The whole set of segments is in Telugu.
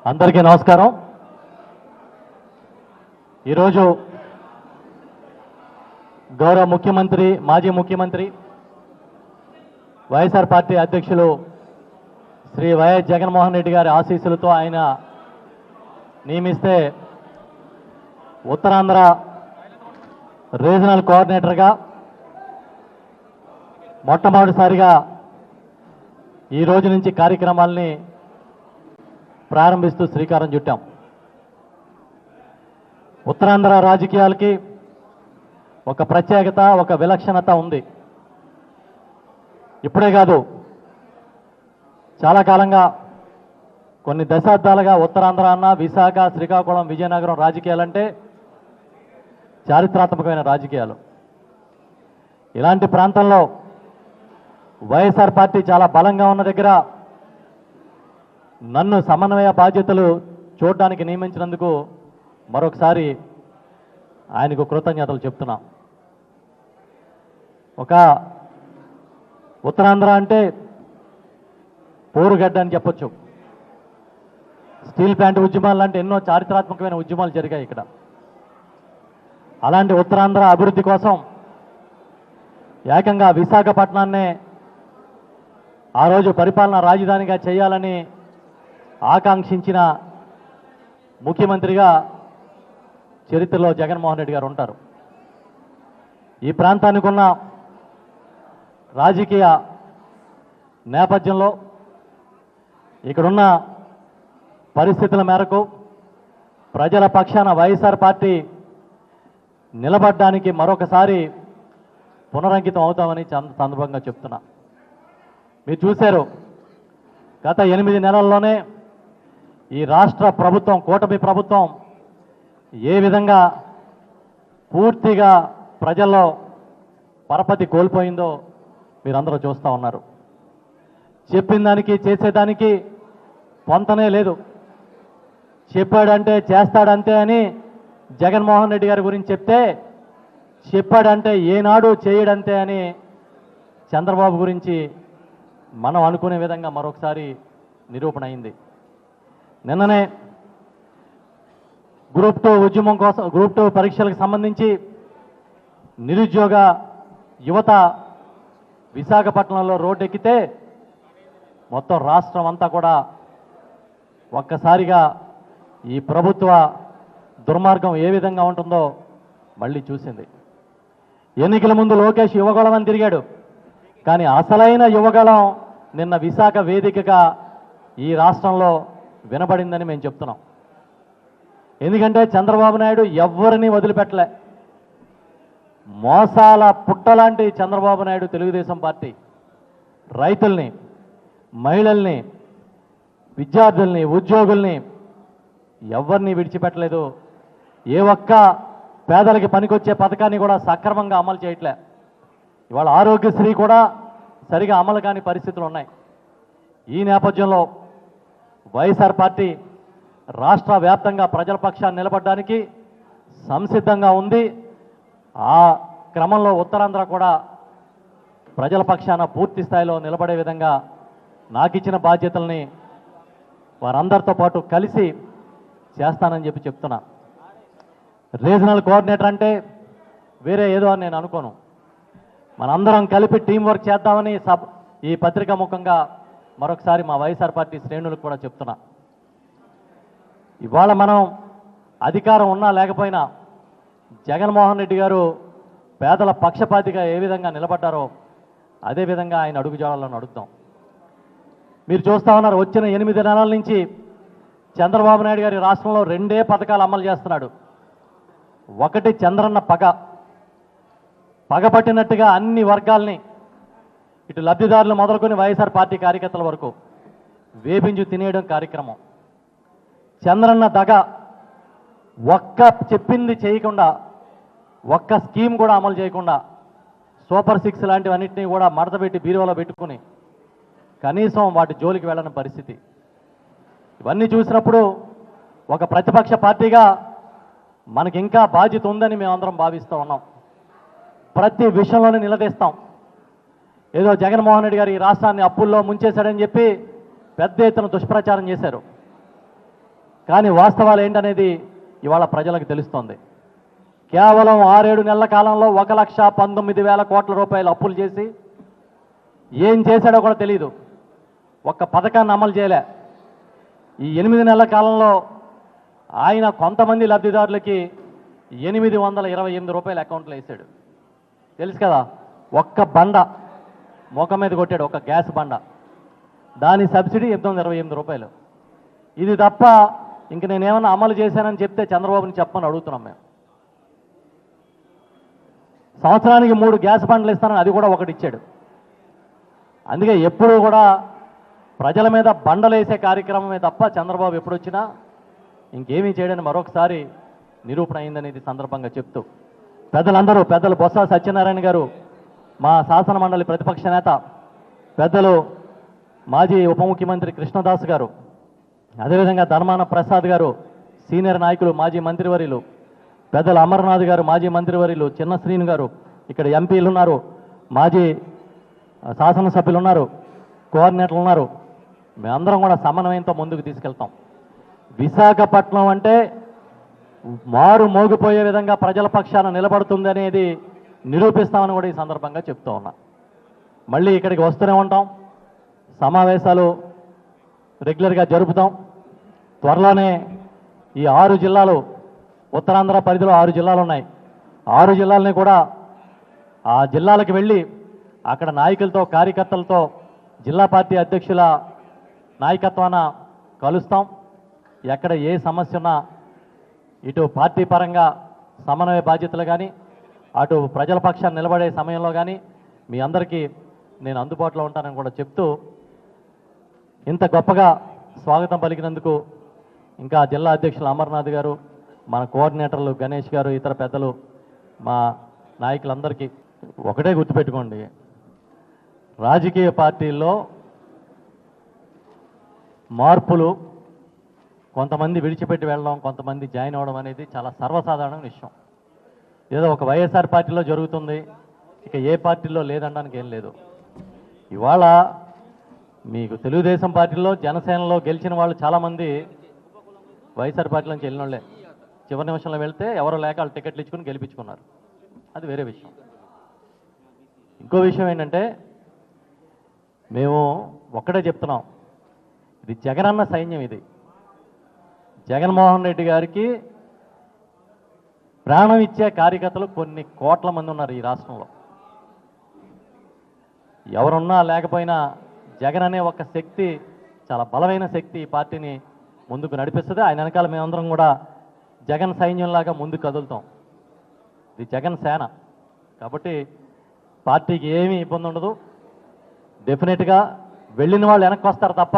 అందరికీ నమస్కారం. ఈరోజు గౌరవ ముఖ్యమంత్రి, మాజీ ముఖ్యమంత్రి, వైఎస్ఆర్ పార్టీ అధ్యక్షులు శ్రీ వైఎస్ జగన్మోహన్ రెడ్డి గారి ఆశీస్సులతో ఆయన నియమిస్తే ఉత్తరాంధ్ర రీజనల్ కోఆర్డినేటర్గా మొట్టమొదటిసారిగా ఈ రోజు నుంచి కార్యక్రమాల్ని ప్రారంభిస్తూ శ్రీకారం చుట్టాం. ఉత్తరాంధ్ర రాజకీయాలకి ఒక ప్రత్యేకత, ఒక విలక్షణత ఉంది. ఇప్పుడే కాదు, చాలా కాలంగా, కొన్ని దశాబ్దాలుగా ఉత్తరాంధ్ర అన్న విశాఖ, శ్రీకాకుళం, విజయనగరం రాజకీయాలంటే చారిత్రాత్మకమైన రాజకీయాలు. ఇలాంటి ప్రాంతంలో వైఎస్ఆర్ పార్టీ చాలా బలంగా ఉన్న దగ్గర నన్ను సమన్వయ బాధ్యతలు చూడడానికి నియమించినందుకు మరొకసారి ఆయనకు కృతజ్ఞతలు చెప్తున్నా. ఒక ఉత్తరాంధ్ర అంటే పోరుగడ్డ అని చెప్పొచ్చు. స్టీల్ ప్లాంట్ ఉద్యమాలు లాంటి ఎన్నో చారిత్రాత్మకమైన ఉద్యమాలు జరిగాయి ఇక్కడ. అలాంటి ఉత్తరాంధ్ర అభివృద్ధి కోసం ఏకంగా విశాఖపట్నాన్నే ఆ రోజు పరిపాలనా రాజధానిగా చేయాలని ఆకాంక్షించిన ముఖ్యమంత్రిగా చరిత్రలో జగన్మోహన్ రెడ్డి గారు ఉంటారు. ఈ ప్రాంతానికి ఉన్న రాజకీయ నేపథ్యంలో, ఇక్కడున్న పరిస్థితుల మేరకు ప్రజల పక్షాన వైఎస్ఆర్ పార్టీ నిలబడ్డానికి మరొకసారి పునరంకితం అవుతామని సందర్భంగా చెప్తున్నా. మీరు చూశారు, గత 8 నెలల్లోనే ఈ రాష్ట్ర ప్రభుత్వం, కూటమి ప్రభుత్వం ఏ విధంగా పూర్తిగా ప్రజల్లో పరపతి కోల్పోయిందో మీరందరూ చూస్తూ ఉన్నారు. చెప్పిన దానికి చేసేదానికి పొంతనే లేదు. చెప్పాడంటే చేస్తాడంతే అని జగన్మోహన్ రెడ్డి గారి గురించి చెప్తే, చెప్పాడంటే ఏనాడు చేయడంతే అని చంద్రబాబు గురించి మనం అనుకునే విధంగా మరొకసారి నిరూపణ అయింది. నిన్ననే గ్రూప్ 2 ఉద్యమం కోసం, గ్రూప్ 2 పరీక్షలకు సంబంధించి నిరుద్యోగ యువత విశాఖపట్నంలో రోడ్డెక్కితే మొత్తం రాష్ట్రం అంతా కూడా ఒక్కసారిగా ఈ ప్రభుత్వ దుర్మార్గం ఏ విధంగా ఉంటుందో మళ్ళీ చూసింది. ఎన్నికల ముందు లోకేష్ యువగళం అని తిరిగాడు, కానీ అసలైన యువగళం నిన్న విశాఖ వేదికగా ఈ రాష్ట్రంలో వినబడిందని మేము చెప్తున్నాం. ఎందుకంటే చంద్రబాబు నాయుడు ఎవరిని వదిలిపెట్టలే. మోసాల పుట్టలాంటి చంద్రబాబు నాయుడు తెలుగుదేశం పార్టీ రైతుల్ని, మహిళల్ని, విద్యార్థుల్ని, ఉద్యోగుల్ని ఎవరిని విడిచిపెట్టలేదు. ఏ ఒక్క పేదలకి పనికొచ్చే పథకాన్ని కూడా సక్రమంగా అమలు చేయట్లే. ఇవాళ ఆరోగ్యశ్రీ కూడా సరిగా అమలు కాని పరిస్థితులు ఉన్నాయి. ఈ నేపథ్యంలో వైఎస్ఆర్ పార్టీ రాష్ట్ర వ్యాప్తంగా ప్రజల పక్షాన్ని నిలబడడానికి సంసిద్ధంగా ఉంది. ఆ క్రమంలో ఉత్తరాంధ్ర కూడా ప్రజల పక్షాన పూర్తి స్థాయిలో నిలబడే విధంగా నాకు ఇచ్చిన బాధ్యతల్ని వారందరితో పాటు కలిసి చేస్తానని చెప్తున్నా. రీజనల్ కోఆర్డినేటర్ అంటే వేరే ఏదో అని నేను అనుకోను. మనందరం కలిపి టీం వర్క్ చేద్దామని ఈ పత్రికా ముఖంగా మరొకసారి మా వైఎస్ఆర్ పార్టీ శ్రేణులకు కూడా చెప్తున్నా. ఇవాళ మనం అధికారం ఉన్నా లేకపోయినా జగన్మోహన్ రెడ్డి గారు పేదల పక్షపాతిగా ఏ విధంగా నిలబడ్డారో అదేవిధంగా ఆయన అడుగుజాడలను అడుగుతాం. మీరు చూస్తూ ఉన్నారు, వచ్చిన 8 నెలల నుంచి చంద్రబాబు నాయుడు గారి రాష్ట్రంలో 2 పథకాలు అమలు చేస్తున్నాడు. ఒకటి చంద్రన్న పగపట్టినట్టుగా అన్ని వర్గాల్ని, ఇటు లబ్ధిదారులు మొదలుకొని వైఎస్ఆర్ పార్టీ కార్యకర్తల వరకు వేపించు తినేయడం కార్యక్రమం. చంద్రన్న దగ, ఒక్క చెప్పింది చేయకుండా, ఒక్క స్కీమ్ కూడా అమలు చేయకుండా, సూపర్ 6 లాంటివన్నింటినీ కూడా మడతపెట్టి బీరువాలో పెట్టుకుని కనీసం వాటి జోలికి వెళ్ళని పరిస్థితి. ఇవన్నీ చూసినప్పుడు ఒక ప్రతిపక్ష పార్టీగా మనకి ఇంకా బాధ్యత ఉందని మేమందరం భావిస్తూ ఉన్నాం. ప్రతి విషయంలోనే నిలదీస్తాం. ఏదో జగన్మోహన్ రెడ్డి గారు ఈ రాష్ట్రాన్ని అప్పుల్లో ముంచేశాడని చెప్పి పెద్ద ఎత్తున దుష్ప్రచారం చేశారు. కానీ వాస్తవాలు ఏంటనేది ఇవాళ ప్రజలకు తెలుస్తోంది. కేవలం 6-7 నెలల కాలంలో 1,19,000 కోట్ల రూపాయలు అప్పులు చేసి ఏం చేశాడో కూడా తెలియదు. ఒక్క పథకాన్ని అమలు చేయలే. ఈ 8 నెలల కాలంలో ఆయన కొంతమంది లబ్ధిదారులకి 828 రూపాయలు అకౌంట్లో వేసాడు. తెలుసు కదా, ఒక్క బండ ముఖం మీద కొట్టాడు, ఒక గ్యాస్ బండ, దాని సబ్సిడీ 828 రూపాయలు. ఇది తప్ప ఇంక నేనేమన్నా అమలు చేశానని చెప్తే చంద్రబాబుని చెప్పమని అడుగుతున్నాం మేము. సంవత్సరానికి 3 గ్యాస్ బండ్లు ఇస్తానని అది కూడా ఒకటి ఇచ్చాడు. అందుకే ఎప్పుడూ కూడా ప్రజల మీద బండలేసే కార్యక్రమమే తప్ప చంద్రబాబు ఎప్పుడు వచ్చినా ఇంకేమీ చేయడని మరొకసారి నిరూపణ అయిందనేది సందర్భంగా చెప్తూ, పెద్దలు బొత్స సత్యనారాయణ గారు, మా శాసన మండలి ప్రతిపక్ష నేత పెద్దలు మాజీ ఉప ముఖ్యమంత్రి కృష్ణదాస్ గారు, అదేవిధంగా ధర్మాన ప్రసాద్ గారు, సీనియర్ నాయకులు మాజీ మంత్రివర్యులు పెద్దలు అమర్నాథ్ గారు, మాజీ మంత్రివర్యులు చిన్న శ్రీను గారు, ఇక్కడ ఎంపీలు ఉన్నారు, మాజీ శాసనసభ్యులు ఉన్నారు, కోఆర్డినేటర్లు ఉన్నారు. మేమందరం కూడా సమన్వయంతో ముందుకు తీసుకెళ్తాం. విశాఖపట్నం అంటే మారు మోగిపోయే విధంగా ప్రజల పక్షాన నిలబడుతుంది అనేది నిరూపిస్తామని కూడా ఈ సందర్భంగా చెప్తూ ఉన్నా. మళ్ళీ ఇక్కడికి వస్తూనే ఉంటాం, సమావేశాలు రెగ్యులర్గా జరుపుతాం. త్వరలోనే ఈ 6 జిల్లాలు, ఉత్తరాంధ్ర పరిధిలో 6 జిల్లాలు ఉన్నాయి. 6 జిల్లాలని కూడా ఆ జిల్లాలకు వెళ్ళి అక్కడ నాయకులతో, కార్యకర్తలతో, జిల్లా పార్టీ అధ్యక్షుల నాయకత్వాన కలుస్తాం. ఎక్కడ ఏ సమస్య ఉన్నా ఇటు పార్టీ పరంగా సమన్వయ బాధ్యతలు కానీ, అటు ప్రజల పక్షాన్ని నిలబడే సమయంలో కానీ మీ అందరికీ నేను అందుబాటులో ఉంటానని కూడా చెప్తూ, ఇంత గొప్పగా స్వాగతం పలికినందుకు ఇంకా జిల్లా అధ్యక్షులు అమర్నాథ్ గారు, మన కోఆర్డినేటర్లు గణేష్ గారు, ఇతర పెద్దలు, మా నాయకులందరికీ ఒకటే గుర్తుపెట్టుకోండి, రాజకీయ పార్టీల్లో మార్పులు, కొంతమంది విడిచిపెట్టి వెళ్ళడం, కొంతమంది జాయిన్ అవ్వడం అనేది చాలా సర్వసాధారణ విషయం. ఏదో ఒక వైఎస్ఆర్ పార్టీలో జరుగుతుంది, ఇక ఏ పార్టీలో లేదనడానికి ఏం లేదు. ఇవాళ మీకు తెలుగుదేశం పార్టీలో, జనసేనలో గెలిచిన వాళ్ళు చాలామంది వైఎస్ఆర్ పార్టీ నుంచి వెళ్ళిన వాళ్ళే. చివరి నిమిషంలో వెళ్తే ఎవరో లేక వాళ్ళు టికెట్లు ఇచ్చుకుని గెలిపించుకున్నారు, అది వేరే విషయం. ఇంకో విషయం ఏంటంటే, మేము ఒక్కడే చెప్తున్నాం, ఇది జగనన్న సైన్యం. ఇది జగన్మోహన్ రెడ్డి గారికి ప్రాణం ఇచ్చే కార్యకర్తలు కొన్ని కోట్ల మంది ఉన్నారు ఈ రాష్ట్రంలో. ఎవరున్నా లేకపోయినా జగన్ అనే ఒక శక్తి, చాలా బలమైన శక్తి ఈ పార్టీని ముందుకు నడిపిస్తుంది. ఆయన వెనకాల మేమందరం కూడా జగన్ సైన్యంలాగా ముందుకు కదులుతాం. ఇది జగన్ సేన కాబట్టి పార్టీకి ఏమీ ఇబ్బంది ఉండదు. డెఫినెట్గా వెళ్ళిన వాళ్ళు వెనక్కి వస్తారు తప్ప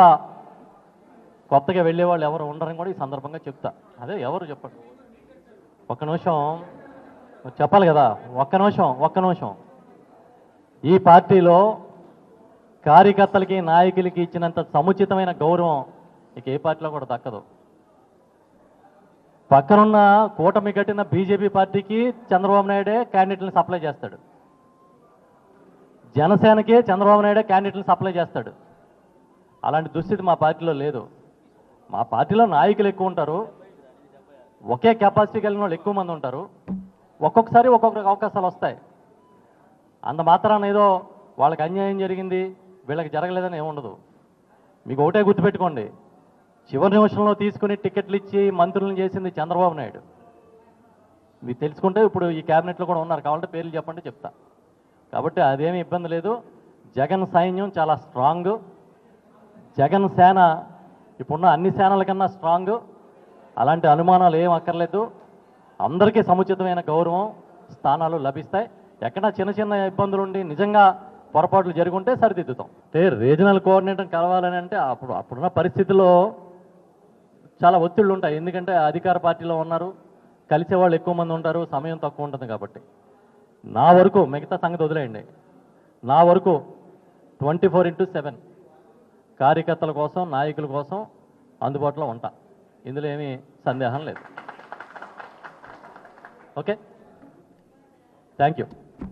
కొత్తగా వెళ్ళే వాళ్ళు ఎవరు ఉండరని కూడా ఈ సందర్భంగా చెప్తా. అదే ఎవరు చెప్పండి, ఒక్క నిమిషం చెప్పాలి కదా, ఒక్క నిమిషం. ఈ పార్టీలో కార్యకర్తలకి, నాయకులకి ఇచ్చినంత సముచితమైన గౌరవం ఇక ఏ పార్టీలో కూడా దక్కదు. పక్కనున్న కూటమి కట్టిన బీజేపీ పార్టీకి చంద్రబాబు నాయుడే క్యాండిడేట్లను సప్లై చేస్తాడు, జనసేనకి చంద్రబాబు నాయుడే క్యాండిడేట్లను సప్లై చేస్తాడు. అలాంటి దుస్థితి మా పార్టీలో లేదు. మా పార్టీలో నాయకులు ఎక్కువ ఉంటారు, ఒకే కెపాసిటీ కలిగిన వాళ్ళు ఎక్కువ మంది ఉంటారు. ఒక్కొక్కసారి ఒక్కొక్కరికి అవకాశాలు వస్తాయి. అంత మాత్రాన ఏదో వాళ్ళకి అన్యాయం జరిగింది, వీళ్ళకి జరగలేదని ఏముండదు. మీకు ఒకటే గుర్తుపెట్టుకోండి, చివరి నిమిషంలో తీసుకుని టికెట్లు ఇచ్చి మంత్రులను చేసింది చంద్రబాబు నాయుడు. మీకు తెలుసుకుంటే ఇప్పుడు ఈ క్యాబినెట్లో కూడా ఉన్నారు, కావాలంటే పేర్లు చెప్పండి చెప్తా. కాబట్టి అదేమీ ఇబ్బంది లేదు. జగన్ సైన్యం చాలా స్ట్రాంగ్. జగన్ సేన ఇప్పుడున్న అన్ని సేనల కన్నా స్ట్రాంగ్. అలాంటి అనుమానాలు ఏం అక్కర్లేదు. అందరికీ సముచితమైన గౌరవం, స్థానాలు లభిస్తాయి. ఎక్కడ చిన్న చిన్న ఇబ్బందులు ఉండి నిజంగా పొరపాట్లు జరుగుంటే సరిదిద్దుతాం. అంటే రీజనల్ కోఆర్డినేటర్ కలవాలని అంటే అప్పుడున్న పరిస్థితుల్లో చాలా ఒత్తిళ్ళు ఉంటాయి. ఎందుకంటే అధికార పార్టీలో ఉన్నారు, కలిసే వాళ్ళు ఎక్కువ మంది ఉంటారు, సమయం తక్కువ ఉంటుంది. కాబట్టి నా వరకు, మిగతా సంగతి వదిలేయండి, నా వరకు 24/7 కార్యకర్తల కోసం, నాయకుల కోసం అందుబాటులో ఉంటా. ఇందులో ఏమీ సందేహం లేదు. Okay, thank you.